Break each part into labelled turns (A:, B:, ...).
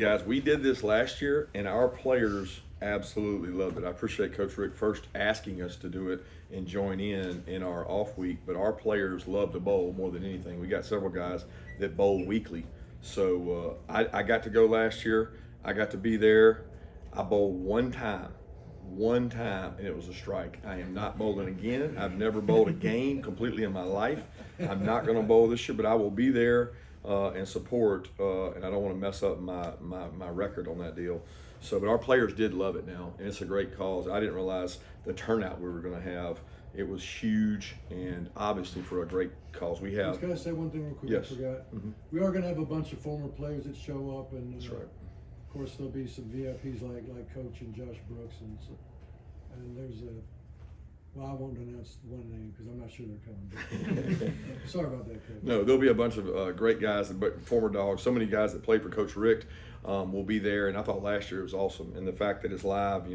A: Guys, we did this last year, and our players absolutely loved it. I appreciate Coach Rick first asking us to do it and join in our off week, but our players love to bowl more than anything. We got several guys that bowl weekly. So I got to go last year. I got to be there. I bowled one time, and it was a strike. I am not bowling again. I've never bowled a game completely in my life. I'm not going to bowl this year, but I will be there and support, and I don't want to mess up my record on that deal. So, but our players did love it now, and it's a great cause. I didn't realize the turnout we were going to have. It was huge, and obviously for a great cause. We
B: I
A: have.
B: was going to say one thing real quick.
A: Yes.
B: I forgot.
A: Mm-hmm.
B: We are going to have a bunch of former players that show up, and
A: That's right.
B: of course there'll be some VIPs like Coach and Josh Brooks, and there's a. Well, I won't announce one name because I'm not sure they're coming. Sorry about that, Coach.
A: No, there'll be a bunch of great guys, but former Dogs. So many guys that played for Coach Rick will be there, and I thought last year it was awesome. And the fact that it's live,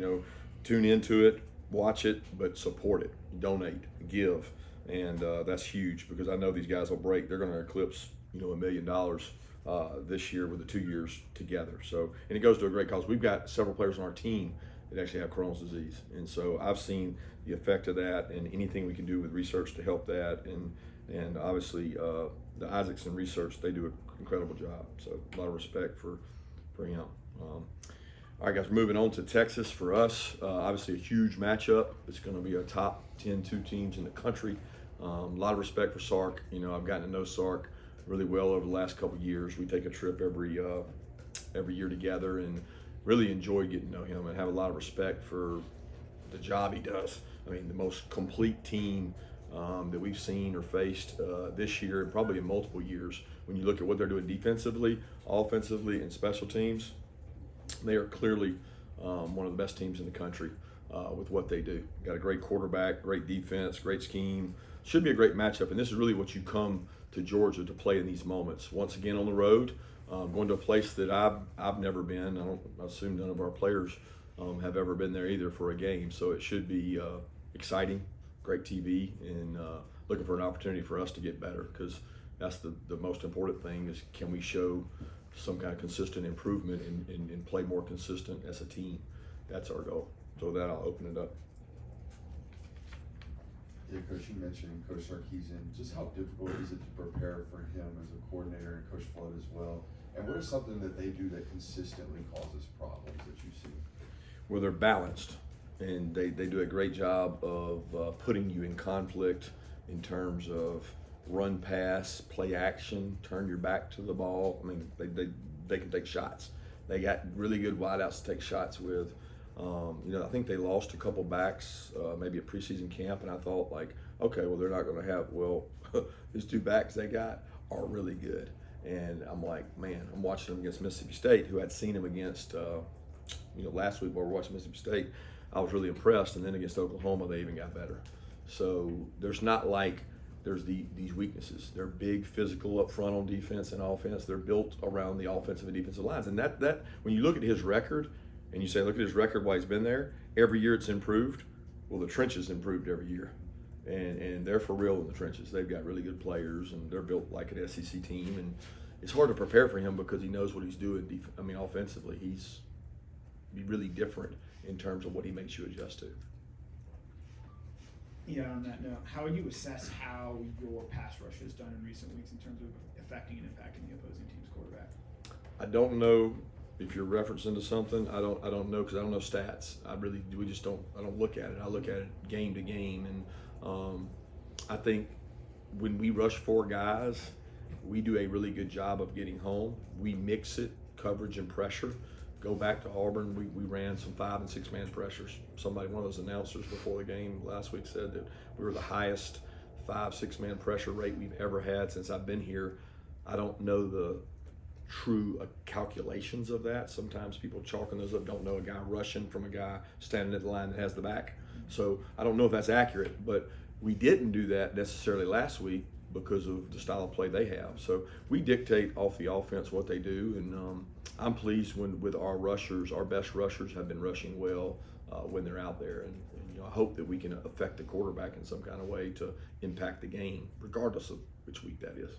A: tune into it, watch it, but support it, donate, give, and that's huge because I know these guys will break. They're going to eclipse, $1 million this year with the 2 years together. So, and it goes to a great cause. We've got several players on our team that actually have Crohn's disease, and so I've seen the effect of that, and anything we can do with research to help that, and obviously the Isaacson research, they do an incredible job. So a lot of respect for him. All right, guys, moving on to Texas for us. Obviously a huge matchup. It's going to be a top 10 two teams in the country. A lot of respect for Sark. I've gotten to know Sark really well over the last couple of years. We take a trip every year together, and really enjoy getting to know him and have a lot of respect for the job he does. I mean, the most complete team that we've seen or faced this year, and probably in multiple years. When you look at what they're doing defensively, offensively, and special teams, they are clearly one of the best teams in the country with what they do. Got a great quarterback, great defense, great scheme. Should be a great matchup, and this is really what you come to Georgia to play in these moments. Once again on the road, going to a place that I've never been. I assume none of our players have ever been there either for a game. So it should be exciting, great TV, and looking for an opportunity for us to get better, because that's the most important thing is, can we show some kind of consistent improvement and play more consistent as a team. That's our goal. So with that, I'll open it up.
C: Yeah, Coach, you mentioned Coach Sarkisian. Just how difficult is it to prepare for him as a coordinator, and Coach Flood as well? And what is something that they do that consistently causes problems that you see?
A: Well, they're balanced, and they do a great job of putting you in conflict in terms of run, pass, play action, turn your back to the ball. I mean, they can take shots. They got really good wideouts to take shots with. I think they lost a couple backs, maybe at preseason camp, and I thought, okay, well, they're not going to have, these two backs they got are really good. And I'm like, man, I'm watching them against Mississippi State, who I'd seen them against, last week while we were watching Mississippi State. I was really impressed, and then against Oklahoma, they even got better. So there's not like there's these weaknesses. They're big, physical up front on defense and offense. They're built around the offensive and defensive lines. And that when you look at his record, and you say, look at his record while he's been there, every year it's improved. Well, the trenches improved every year. And they're for real in the trenches. They've got really good players, and they're built like an SEC team. And it's hard to prepare for him because he knows what he's doing. Offensively, he's really different in terms of what he makes you adjust to.
D: Yeah, on that note, how would you assess how your pass rush has done in recent weeks in terms of affecting and impacting the opposing team's quarterback?
A: I don't know if you're referencing to something. I don't know, because I don't know stats. I don't look at it. I look at it game to game, and I think when we rush four guys, we do a really good job of getting home. We mix it, coverage and pressure. Go back to Auburn, we ran some 5- and 6-man pressures. One of those announcers before the game last week said that we were the highest 5-6-man pressure rate we've ever had since I've been here. I don't know the true calculations of that. Sometimes people chalking those up, don't know a guy rushing from a guy standing at the line that has the back. So I don't know if that's accurate, but we didn't do that necessarily last week because of the style of play they have. So we dictate off the offense what they do, and I'm pleased with our rushers. Our best rushers have been rushing well when they're out there, and I hope that we can affect the quarterback in some kind of way to impact the game, regardless of which week that is.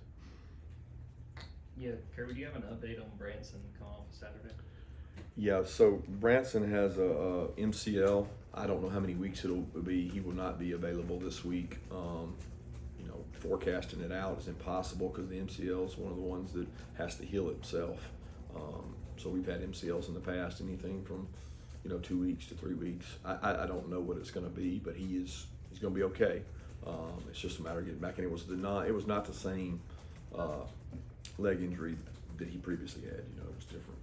E: Yeah, Kirby, do you have an update on Branson coming off Saturday?
A: Yeah, so Branson has a MCL. I don't know how many weeks it'll be. He will not be available this week. Forecasting it out is impossible because the MCL is one of the ones that has to heal itself. So we've had MCLs in the past, anything from 2 weeks to 3 weeks. I don't know what it's going to be, but he's going to be okay. It's just a matter of getting back. And it was not the same leg injury that he previously had. It was different.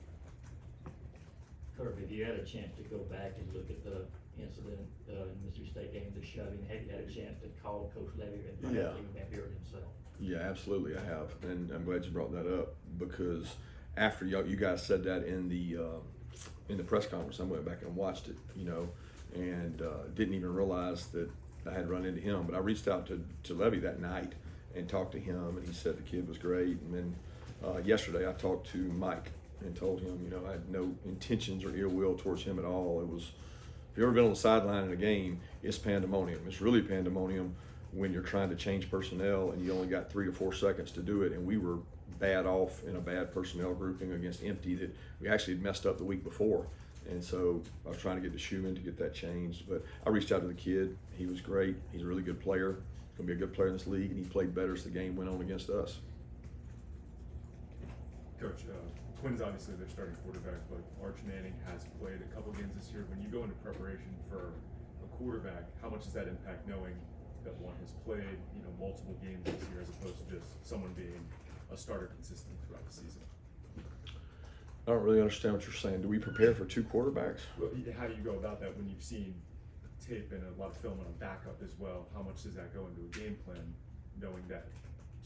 F: Kirby, have you had a chance to go back and look at the incident in Mississippi State game, the shoving? Have you had a chance to call Coach Levy and find out if he may hear it himself?
A: Yeah, absolutely, I have, and I'm glad you brought that up because after you guys said that in the press conference, I went back and watched it, and didn't even realize that I had run into him. But I reached out to Levy that night and talked to him, and he said the kid was great. And then yesterday I talked to Mike and told him, I had no intentions or ill will towards him at all. It was, if you've ever been on the sideline in a game, it's pandemonium. It's really pandemonium when you're trying to change personnel and you only got 3 to 4 seconds to do it. And we were bad off in a bad personnel grouping against empty that we actually had messed up the week before. And so I was trying to get the shoe in to get that changed. But I reached out to the kid. He was great. He's a really good player. He's going to be a good player in this league, and he played better as the game went on against us.
G: Coach, Quinn's obviously their starting quarterback, but Arch Manning has played a couple games this year. When you go into preparation for a quarterback, how much does that impact knowing that one has played, multiple games this year as opposed to just someone being a starter consistently throughout the season?
A: I don't really understand what you're saying. Do we prepare for 2 quarterbacks?
G: Well, how do you go about that when you've seen tape and a lot of film on a backup as well? How much does that go into a game plan, knowing that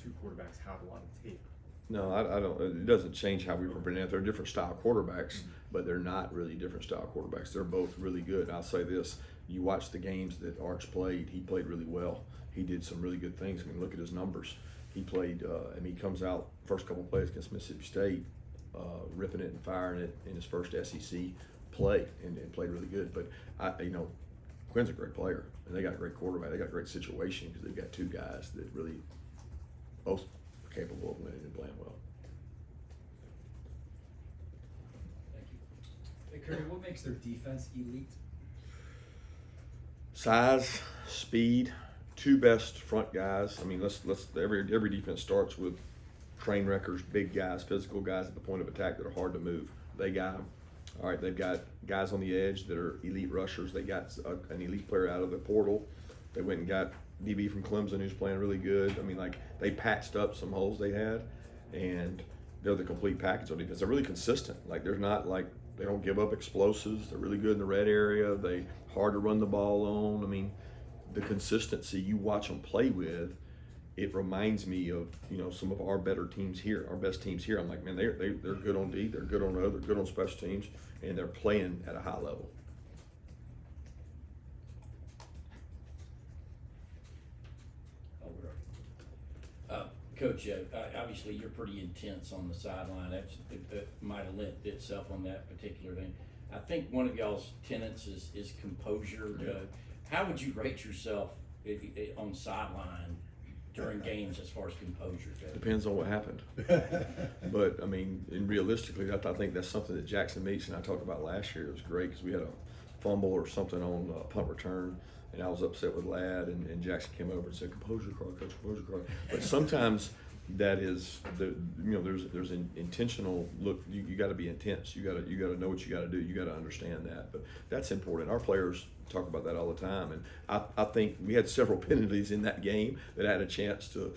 G: 2 quarterbacks have a lot of tape?
A: No, I don't. It doesn't change how we prepare. They're different style quarterbacks, but they're not really different style quarterbacks. They're both really good. I'll say this: you watch the games that Arch played. He played really well. He did some really good things. I mean, look at his numbers. He played. He comes out first couple of plays against Mississippi State, ripping it and firing it in his first SEC play, and played really good. But Quinn's a great player, and they got a great quarterback. They got a great situation because they've got 2 guys that really both capable of winning and playing well.
F: Thank you.
H: Hey, Kirby, what makes their defense elite?
A: Size, speed, 2 best front guys. I mean, every defense starts with train wreckers, big guys, physical guys at the point of attack that are hard to move. They got them. All right, they've got guys on the edge that are elite rushers. They got an elite player out of the portal. They went and got DB from Clemson who's playing really good. I mean, they patched up some holes they had, and they're the complete package on defense. They're really consistent. There's not they don't give up explosives. They're really good in the red area. They hard to run the ball on. I mean, the consistency you watch them play with, it reminds me of some of our better teams here, our best teams here. I'm like, man, they're good on D, they're good on O, they're good on special teams, and they're playing at a high level.
F: Coach, obviously you're pretty intense on the sideline. That might have lent itself on that particular thing. I think one of y'all's tenets is composure. How would you rate yourself on sideline during games as far as composure goes?
A: Depends on what happened. But I mean, and realistically, I think that's something that Jackson Meeks and I talked about last year. It was great because we had a fumble or something on punt return, and I was upset with Ladd, and Jackson came over and said, "Composure card, coach, composure card." But sometimes that is there's an intentional look. You got to be intense. You got to know what you got to do. You got to understand that. But that's important. Our players talk about that all the time, and I think we had several penalties in that game that had a chance to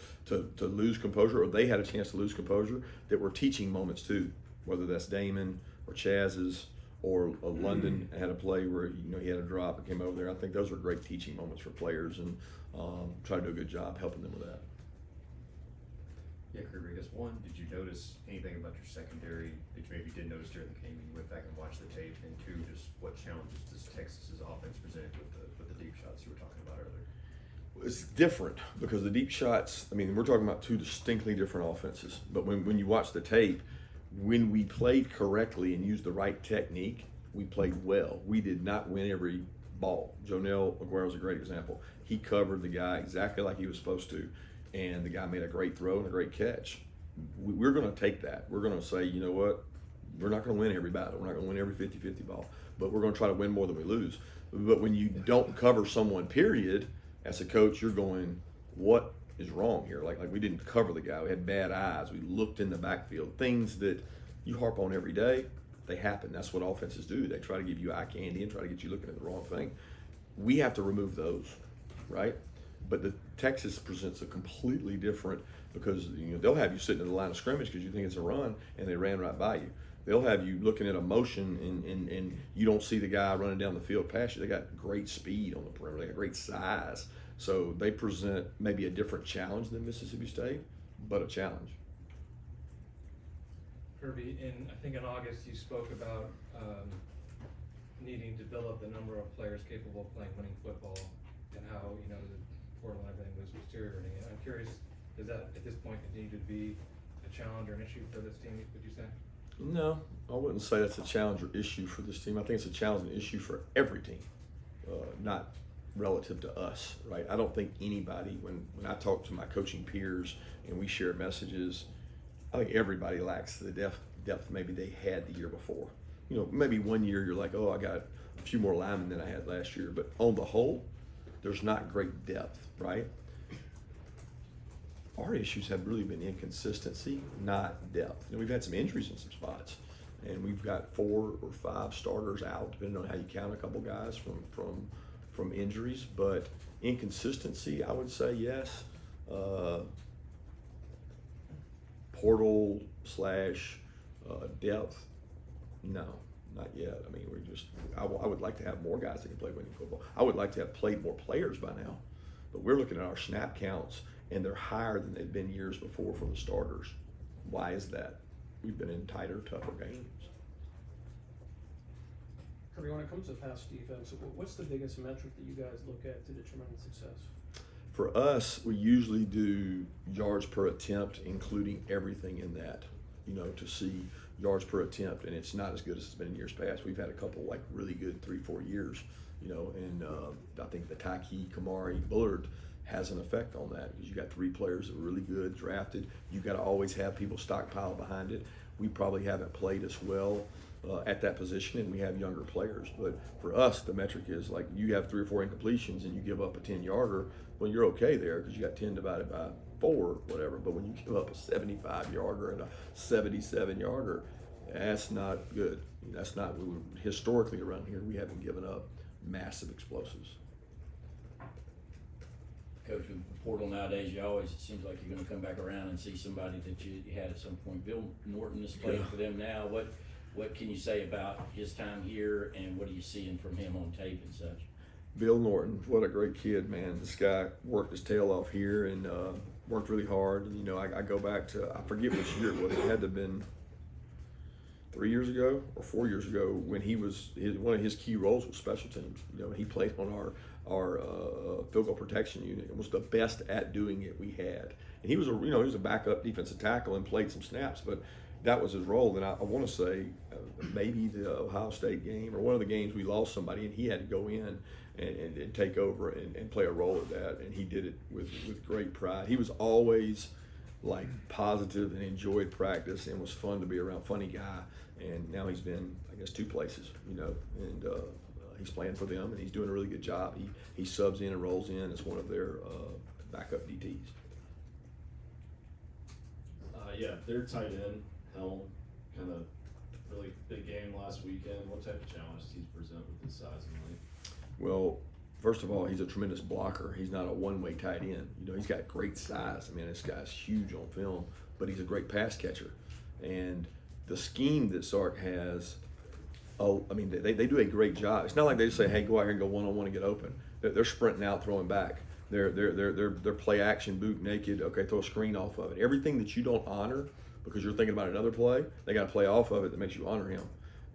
A: lose composure, or they had a chance to lose composure, that were teaching moments too, whether that's Damon or Chaz's or London had a play where he had a drop and came over there. I think those were great teaching moments for players, and try to do a good job helping them with that.
I: Yeah, Kirby, I guess one, did you notice anything about your secondary that you maybe did notice during the game and you went back and watched the tape? And 2, just what challenges does Texas's offense present with the deep shots you were talking about earlier?
A: It's different because the deep shots, I mean, we're talking about 2 distinctly different offenses. But when you watch the tape, when we played correctly and used the right technique, we played well. We did not win every ball. Jonell Aguero's a great example. He covered the guy exactly like he was supposed to, and the guy made a great throw and a great catch. we're going to take that. We're going to say, you know what? We're not going to win every battle. We're not going to win every 50-50 ball, but we're going to try to win more than we lose. But when you don't cover someone, period, as a coach, you're going, what is wrong here? Like we didn't cover the guy. We had bad eyes. We looked in the backfield. Things that you harp on every day, they happen. That's what offenses do. They try to give you eye candy and try to get you looking at the wrong thing. We have to remove those, right? But the Texas presents a completely different, because they'll have you sitting in the line of scrimmage because you think it's a run and they ran right by you. They'll have you looking at a motion and you don't see the guy running down the field past you. They got great speed on the perimeter. They got great size. So they present maybe a different challenge than Mississippi State, but a challenge.
J: Kirby, I think in August you spoke about needing to build up the number of players capable of playing winning football, and how the portal and everything was deteriorating. And I'm curious, does that at this point continue to be a challenge or an issue for this team, would you say?
A: No, I wouldn't say that's a challenge or issue for this team. I think it's a challenge and issue for every team, not relative to us, right? I don't think anybody, when I talk to my coaching peers and we share messages, I think everybody lacks the depth maybe they had the year before. Maybe one year you're like, oh, I got a few more linemen than I had last year, but on the whole, there's not great depth, right? Our issues have really been inconsistency, not depth. We've had some injuries in some spots, and we've got 4 or 5 starters out, depending on how you count a couple guys from injuries. But inconsistency, I would say yes. Portal / depth, no, not yet. I mean, I would like to have more guys that can play winning football. I would like to have played more players by now, but we're looking at our snap counts, and they're higher than they've been years before from the starters. Why is that? We've been in tighter, tougher games.
K: Kirby, when it comes to pass defense, what's the biggest metric that you guys look at to determine success?
A: For us, we usually do yards per attempt, including everything in that, to see yards per attempt, and it's not as good as it's been in years past. We've had a couple really good 3-4 years, and I think the Taki, Kamari, Bullard has an effect on that, because you got 3 players that are really good, drafted. You got to always have people stockpile behind it. We probably haven't played as well at that position, and we have younger players. But for us, the metric is you have 3 or 4 incompletions and you give up a 10-yarder. Well, you're okay there because you got 10 divided by 4, whatever. But when you give up a 75-yarder and a 77-yarder, that's not good. That's not, historically around here, we haven't given up massive explosives.
F: Coach, with the portal nowadays, it seems like you're going to come back around and see somebody that you had at some point. Bill Norton is playing for them now. What can you say about his time here, and what are you seeing from him on tape and such?
A: Bill Norton, what a great kid, man. This guy worked his tail off here and worked really hard. And, I go back to, I forget which year it was. It had to have been 3 years ago or 4 years ago, when he was, one of his key roles was special teams. He played on our field goal protection unit and was the best at doing it we had. And he was a backup defensive tackle and played some snaps, but that was his role. And I want to say maybe the Ohio State game or one of the games we lost somebody, and he had to go in and take over and play a role at that. And he did it with great pride. He was always positive and enjoyed practice and was fun to be around, funny guy. And now he's been, I guess, 2 places, and he's playing for them, and he's doing a really good job. He subs in and rolls in as one of their backup DTs.
L: Yeah, their tight end, Helm, kind of really big game last weekend. What type of challenge does he present with his size and length?
A: Well, first of all, he's a tremendous blocker. He's not a one-way tight end. He's got great size. I mean, this guy's huge on film, but he's a great pass catcher. And the scheme that Sark has, they do a great job. It's not like they just say, hey, go out here and go one-on-one and get open. They're sprinting out, throwing back. They're play action, boot naked, okay, throw a screen off of it. Everything that you don't honor because you're thinking about another play, they got to play off of it that makes you honor him.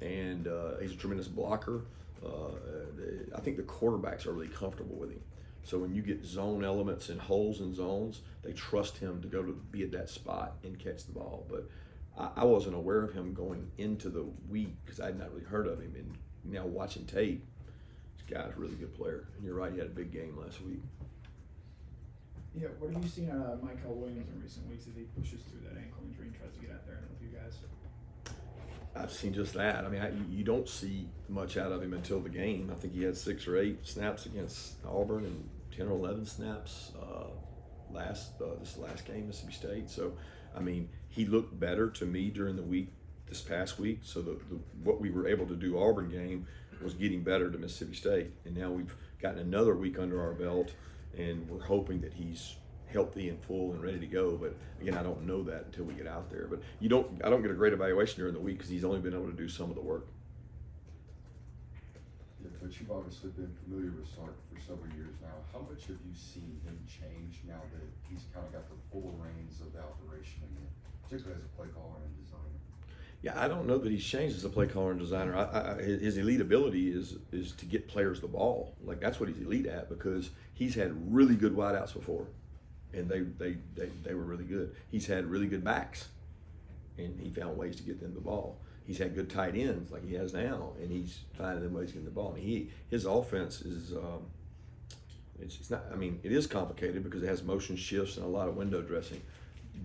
A: And he's a tremendous blocker. I think the quarterbacks are really comfortable with him. So when you get zone elements and holes in zones, they trust him to go to be at that spot and catch the ball. But I wasn't aware of him going into the week because I had not really heard of him. And now watching tape, this guy's a really good player. And you're right, he had a big game last week.
D: Yeah, what have you seen out of Michael Williams in recent weeks as he pushes through that ankle injury and tries to get out there and with you guys?
A: I've seen just that. I mean, you don't see much out of him until the game. I think he had 6 or 8 snaps against Auburn and 10 or 11 snaps this last game, Mississippi State. So, I mean, he looked better to me during the week this past week. So what we were able to do Auburn game was getting better to Mississippi State, and now we've gotten another week under our belt, and we're hoping that he's healthy and full and ready to go. But again, I don't know that until we get out there. But I don't get a great evaluation during the week because he's only been able to do some of the work.
C: Yeah, Coach, you've obviously been familiar with Sark for several years now. How much have you seen him change now that he's kind of got the full reins of the operation, and particularly as a play caller and designer?
A: Yeah, I don't know that he's changed as a play caller and designer. His elite ability is to get players the ball. Like, that's what he's elite at, because he's had really good wideouts before, and they were really good. He's had really good backs, and he found ways to get them the ball. He's had good tight ends like he has now, and he's finding them ways to get the ball. And his offense is it's not. I mean, it is complicated because it has motion shifts and a lot of window dressing,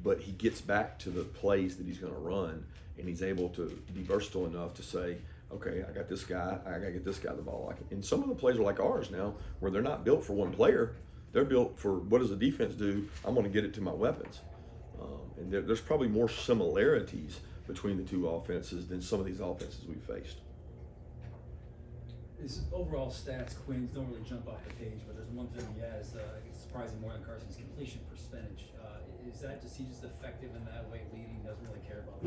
A: but he gets back to the plays that he's going to run, and he's able to be versatile enough to say, okay, I got this guy, I got to get this guy the ball. And some of the plays are like ours now, where they're not built for one player. They're built for, what does the defense do? I'm going to get it to my weapons. And there's probably more similarities between the two offenses than some of these offenses we've faced.
H: His overall stats, Quinn's don't really jump off the page, but there's one thing he has, it's surprising more than Carson's completion percentage. Is that just, he's just effective in that way, leading, doesn't really care about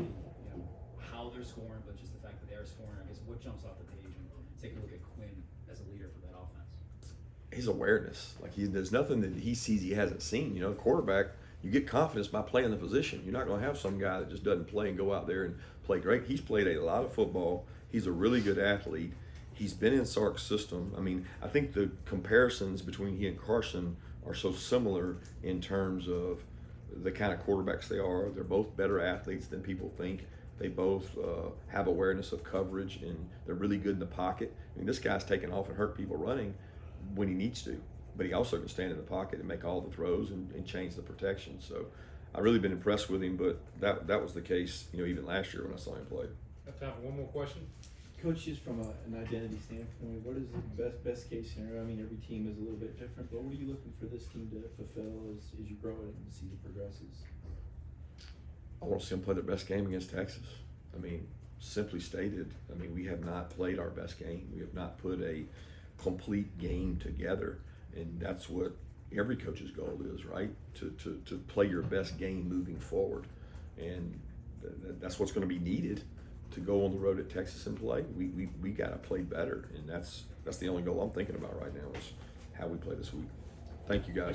H: how they're scoring, but just the fact that they're scoring? I guess what jumps off the page when taking a look at Quinn as a leader for that offense?
A: His awareness. Like, there's nothing that he sees he hasn't seen. Quarterback, you get confidence by playing the position. You're not going to have some guy that just doesn't play and go out there and play great. He's played a lot of football. He's a really good athlete. He's been in Sark's system. I mean, I think the comparisons between he and Carson are so similar in terms of the kind of quarterbacks they are. They're both better athletes than people think. They both have awareness of coverage, and they're really good in the pocket. I mean, this guy's taking off and hurt people running when he needs to, but he also can stand in the pocket and make all the throws and change the protection. So I've really been impressed with him, but that was the case, even last year when I saw him play.
J: Have time for one more question?
M: Coach, just from an identity standpoint, what is the best case scenario? I mean, every team is a little bit different, but what are you looking for this team to fulfill as you grow it and the season progresses?
A: I want to see them play their best game against Texas. I mean, simply stated, we have not played our best game. We have not put a complete game together, and that's what every coach's goal is, right? To play your best game moving forward, and that's what's going to be needed to go on the road at Texas and play. We got to play better, and that's the only goal I'm thinking about right now is how we play this week. Thank you, guys.